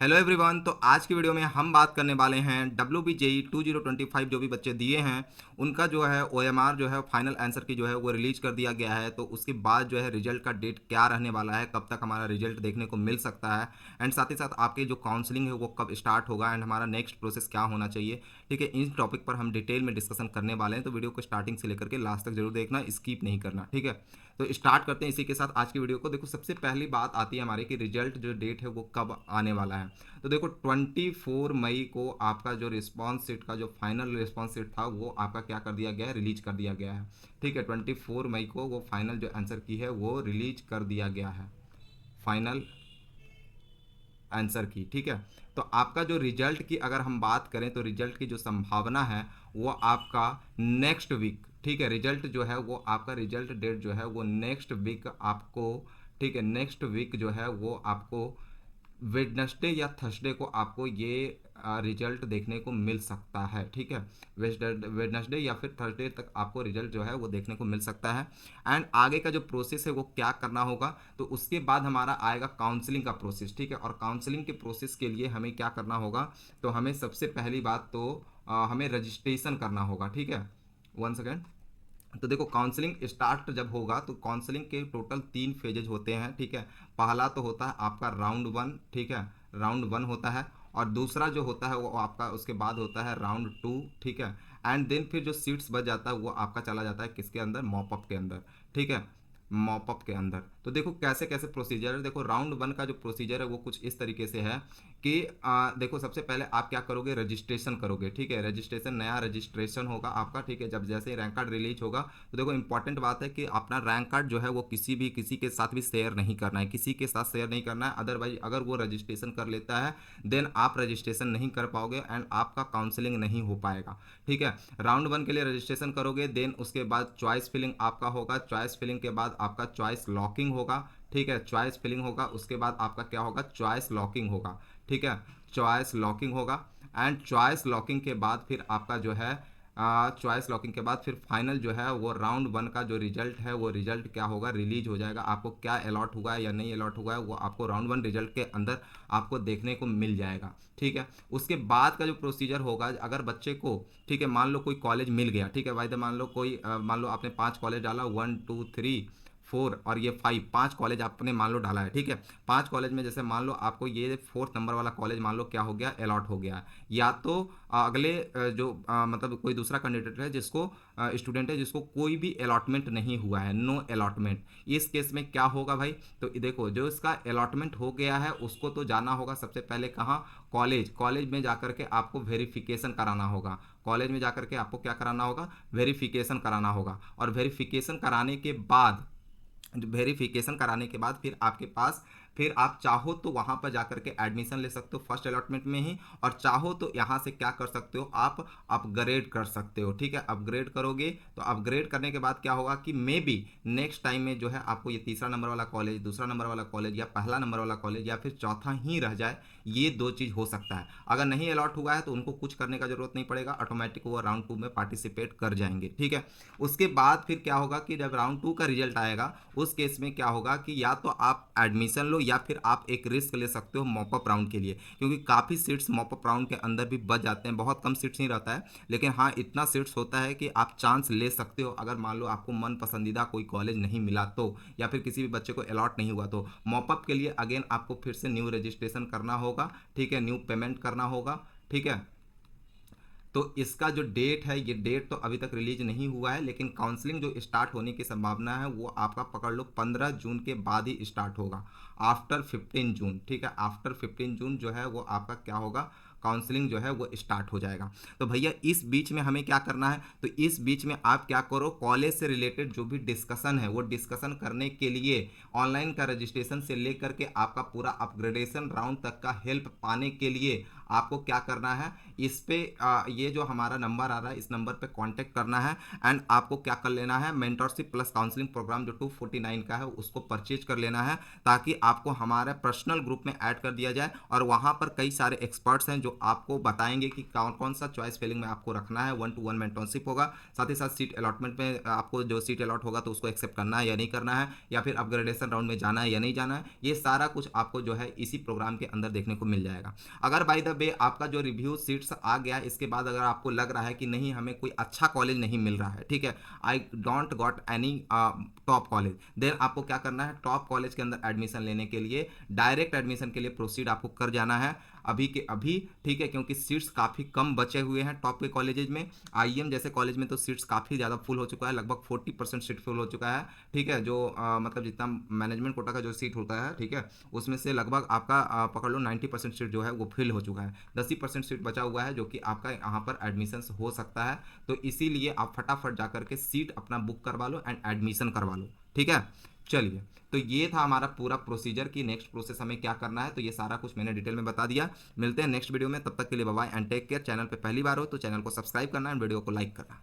Hello everyone. तो आज की वीडियो में हम बात करने वाले हैं WBJE 2025 जो भी बच्चे दिए हैं उनका जो है OMR जो है फाइनल आंसर की जो है वो रिलीज कर दिया गया है। तो उसके बाद जो है रिजल्ट का डेट क्या रहने वाला है, कब तक हमारा रिजल्ट देखने को मिल सकता है, एंड साथ ही साथ आपके जो काउंसलिंग है वो कब स्टार्ट होगा एंड हमारा नेक्स्ट प्रोसेस क्या होना चाहिए। ठीक है, इन टॉपिक पर हम डिटेल में डिस्कशन करने वाले हैं। तो वीडियो को स्टार्टिंग से लेकर के लास्ट तक जरूर देखना, स्किप नहीं करना। ठीक है, तो स्टार्ट करते हैं इसी के साथ आज की वीडियो को। देखो, सबसे पहली बात आती है हमारे कि रिजल्ट जो डेट है वो कब आने वाला है। तो देखो 24 मई को आपका जो रिस्पॉन्स सीट का जो फाइनल रिस्पॉन्स सीट था वो आपका क्या कर दिया गया है, रिलीज कर दिया गया है। ठीक है, 24 मई को वो फाइनल जो आंसर की है वो रिलीज कर दिया गया है, फाइनल आंसर की। ठीक है, तो आपका जो रिजल्ट की अगर हम बात करें तो रिजल्ट की जो संभावना है वो आपका नेक्स्ट वीक, ठीक है, रिजल्ट जो है वो आपका रिजल्ट डेट जो है वो नेक्स्ट वीक आपको, ठीक है, नेक्स्ट वीक जो है वो आपको वेडनेसडे या थर्सडे को आपको ये रिजल्ट देखने को मिल सकता है। ठीक है, वेडनेसडे या फिर थर्सडे तक आपको रिजल्ट जो है वो देखने को मिल सकता है। एंड आगे का जो प्रोसेस है वो क्या करना होगा, तो उसके बाद हमारा आएगा काउंसलिंग का प्रोसेस। ठीक है, और काउंसलिंग के प्रोसेस के लिए हमें क्या करना होगा, तो हमें सबसे पहली बात तो हमें रजिस्ट्रेशन करना होगा। ठीक है, वन सेकेंड। तो देखो, काउंसलिंग स्टार्ट जब होगा तो काउंसलिंग के टोटल 3 फेजेज होते हैं। ठीक है, पहला तो होता है आपका राउंड 1। ठीक है, राउंड 1 होता है, और दूसरा जो होता है वो आपका उसके बाद होता है राउंड 2। ठीक है, एंड देन फिर जो सीट्स बच जाता है वो आपका चला जाता है किसके अंदर, मॉपअप के अंदर। ठीक है, मॉपअप के अंदर। तो देखो कैसे कैसे प्रोसीजर है। देखो राउंड 1 का जो प्रोसीजर है वो कुछ इस तरीके से है कि देखो सबसे पहले आप क्या करोगे, रजिस्ट्रेशन करोगे। ठीक है, रजिस्ट्रेशन, नया रजिस्ट्रेशन होगा आपका। ठीक है, जब जैसे ही रैंक कार्ड रिलीज होगा तो देखो इंपॉर्टेंट बात है कि अपना रैंक कार्ड जो है वो किसी के साथ भी शेयर नहीं करना है, किसी के साथ शेयर नहीं करना है। अदरवाइज अगर वो रजिस्ट्रेशन कर लेता है देन आप रजिस्ट्रेशन नहीं कर पाओगे एंड आपका काउंसलिंग नहीं हो पाएगा। ठीक है, राउंड 1 के लिए रजिस्ट्रेशन करोगे, देन उसके बाद चॉइस फिलिंग आपका होगा, चॉइस फिलिंग के बाद आपका चॉइस लॉकिंग होगा। ठीक है, चॉइस फिलिंग होगा, उसके बाद आपका क्या होगा, चॉइस लॉकिंग होगा। ठीक है, चॉइस लॉकिंग होगा, एंड चॉइस लॉकिंग के बाद फिर आपका जो है चॉइस लॉकिंग के बाद फिर फाइनल जो है वो राउंड 1 का जो रिजल्ट है वो रिजल्ट क्या होगा, रिलीज हो जाएगा। आपको क्या अलॉट हुआ है या नहीं अलॉट हुआ है वो आपको राउंड 1 रिजल्ट के अंदर आपको देखने को मिल जाएगा। ठीक है, उसके बाद का जो प्रोसीजर होगा, अगर बच्चे को, ठीक है, मान लो कोई कॉलेज मिल गया। ठीक है भाई, मान लो कोई मान लो आपने 5 कॉलेज डाला, 1 2 3 4 और ये 5, 5 कॉलेज आपने मान लो डाला है। ठीक है, 5 कॉलेज में जैसे मान लो आपको ये 4th नंबर वाला कॉलेज मान लो क्या हो गया, अलॉट हो गया। या तो अगले जो मतलब कोई दूसरा कैंडिडेट है जिसको स्टूडेंट है जिसको कोई भी अलॉटमेंट नहीं हुआ है, नो अलॉटमेंट, इस केस में क्या होगा भाई, तो देखो जो इसका अलॉटमेंट हो गया है उसको तो जाना होगा सबसे पहले कहाँ, कॉलेज। कॉलेज में जाकर के आपको वेरिफिकेशन कराना होगा। कॉलेज में जाकर के आपको क्या कराना होगा, वेरिफिकेशन कराना होगा। और वेरिफिकेशन कराने के बाद फिर आपके पास, फिर आप चाहो तो वहाँ पर जाकर के एडमिशन ले सकते हो फर्स्ट अलॉटमेंट में ही, और चाहो तो यहाँ से क्या कर सकते हो, आप अपग्रेड कर सकते हो। ठीक है, अपग्रेड करोगे तो अपग्रेड करने के बाद क्या होगा कि मे बी नेक्स्ट टाइम में जो है आपको ये तीसरा नंबर वाला कॉलेज, दूसरा नंबर वाला कॉलेज, या पहला नंबर वाला कॉलेज, या फिर चौथा ही रह जाए। ये दो चीज़ हो सकता है। अगर नहीं अलॉट हुआ है तो उनको कुछ करने का जरूरत नहीं पड़ेगा, ऑटोमेटिक वो राउंड 2 में पार्टिसिपेट कर जाएंगे। ठीक है, उसके बाद फिर क्या होगा कि जब राउंड 2 का रिजल्ट आएगा उस केस में क्या होगा कि या तो आप एडमिशन लो या फिर आप एक रिस्क ले सकते हो मॉपअप राउंड के लिए, क्योंकि काफ़ी सीट्स मॉपअप राउंड के अंदर भी बच जाते हैं। बहुत कम सीट्स नहीं रहता है, लेकिन हाँ इतना सीट्स होता है कि आप चांस ले सकते हो। अगर मान लो आपको मन पसंदीदा कोई कॉलेज नहीं मिला तो, या फिर किसी भी बच्चे को अलॉट नहीं हुआ तो मॉपअप के लिए अगेन आपको फिर से न्यू रजिस्ट्रेशन करना होगा। ठीक है, न्यू पेमेंट करना होगा। ठीक है, तो इसका जो डेट है ये डेट तो अभी तक रिलीज नहीं हुआ है, लेकिन काउंसलिंग जो स्टार्ट होने की संभावना है वो आपका पकड़ लो 15 जून के बाद ही स्टार्ट होगा, आफ्टर 15 जून। ठीक है, आफ्टर 15 जून जो है वो आपका क्या होगा, काउंसलिंग जो है वो स्टार्ट हो जाएगा। तो भैया इस बीच में हमें क्या करना है, तो इस बीच में आप क्या करो, कॉलेज से रिलेटेड जो भी डिस्कशन है वो डिस्कशन करने के लिए ऑनलाइन का रजिस्ट्रेशन से लेकर के आपका पूरा अपग्रेडेशन राउंड तक का हेल्प पाने के लिए आपको क्या करना है, इस पे ये जो हमारा नंबर आ रहा है इस नंबर पे कांटेक्ट करना है। एंड आपको क्या कर लेना है, मेंटरशिप प्लस काउंसलिंग प्रोग्राम जो 249 का है उसको परचेज कर लेना है, ताकि आपको हमारे पर्सनल ग्रुप में ऐड कर दिया जाए। और वहाँ पर कई सारे एक्सपर्ट्स हैं जो आपको बताएंगे कि कौन कौन सा चॉइस फिलिंग में आपको रखना है। 1-to-1 मेंटरशिप होगा, साथ ही साथ सीट अलॉटमेंट में आपको जो सीट अलॉट होगा तो उसको एक्सेप्ट करना है या नहीं करना है, या फिर अपग्रेडेशन राउंड में जाना है या नहीं जाना है, ये सारा कुछ आपको जो है इसी प्रोग्राम के अंदर देखने को मिल जाएगा। अगर बाय द वे आपका जो रिव्यू सीट्स आ गया, इसके बाद अगर आपको लग रहा है कि नहीं हमें कोई अच्छा कॉलेज नहीं मिल रहा है, ठीक है, I don't got any top college, then आपको क्या करना है, टॉप कॉलेज के अंदर एडमिशन लेने के लिए डायरेक्ट एडमिशन के लिए प्रोसीड आपको कर जाना है अभी के अभी, ठीक है, क्योंकि सीट्स काफ़ी कम बचे हुए हैं टॉप के कॉलेजेज में। आईएम जैसे कॉलेज में तो सीट्स काफ़ी ज़्यादा फुल हो चुका है, लगभग 40% सीट फुल हो चुका है, ठीक है, जो मतलब जितना मैनेजमेंट कोटा का जो सीट होता है, ठीक है, उसमें से लगभग आपका पकड़ लो 90% सीट जो है वो फिल हो चुका है, 10% सीट बचा हुआ है जो कि आपका यहाँ पर एडमिशन हो सकता है। तो इसीलिए आप फटाफट जा करके सीट अपना बुक करवा लो एंड एडमिशन करवा लो, ठीक है। चलिए, तो ये था हमारा पूरा प्रोसीजर कि नेक्स्ट प्रोसेस हमें क्या करना है, तो ये सारा कुछ मैंने डिटेल में बता दिया। मिलते हैं नेक्स्ट वीडियो में, तब तक के लिए bye bye and take care. Channel पे पहली बार हो तो चैनल को सब्सक्राइब करना एंड वीडियो को लाइक करना।